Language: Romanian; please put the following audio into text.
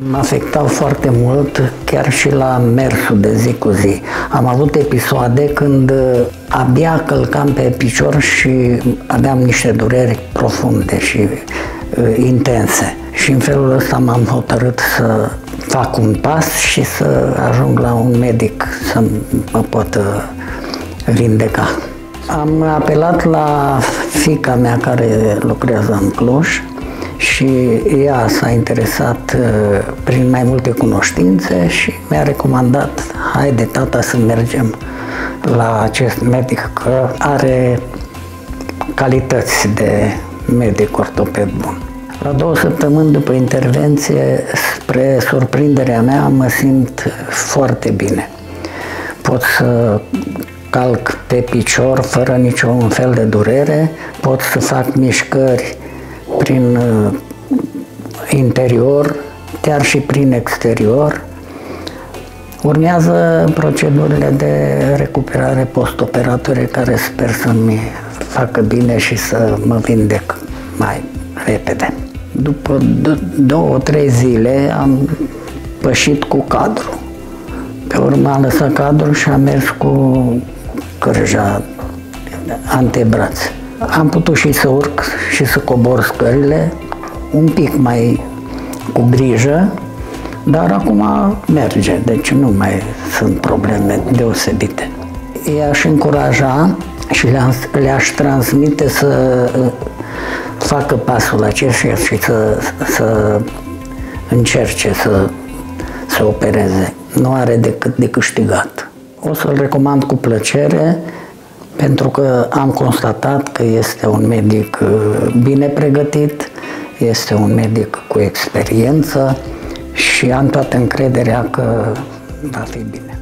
Mă afectau foarte mult, chiar și la mersul de zi cu zi. Am avut episoade când abia călcam pe picior și aveam niște dureri profunde și intense. Și în felul ăsta m-am hotărât să fac un pas și să ajung la un medic să mă poată vindeca. Am apelat la fiica mea care lucrează în Cluj și ea s-a interesat prin mai multe cunoștințe și mi-a recomandat: haide, tata, să mergem la acest medic, că are calități de medic ortoped bun. La 2 săptămâni după intervenție, spre surprinderea mea, mă simt foarte bine. Pot să calc pe picior fără niciun fel de durere, pot să fac mișcări prin interior, chiar și prin exterior. Urmează procedurile de recuperare post-operatorie care sper să-mi facă bine și să mă vindec mai repede. După 2-3 zile am pășit cu cadru. Pe urmă am lăsat cadrul și am mers cu cărja antebraț. Am putut și să urc și să cobor scările, un pic mai cu grijă, dar acum merge, deci nu mai sunt probleme deosebite. I-aș încuraja și le-aș transmite să facă pasul acesta și să încerce să opereze. Nu are decât de câștigat. O să-l recomand cu plăcere, pentru că am constatat că este un medic bine pregătit, este un medic cu experiență și am toată încrederea că va fi bine.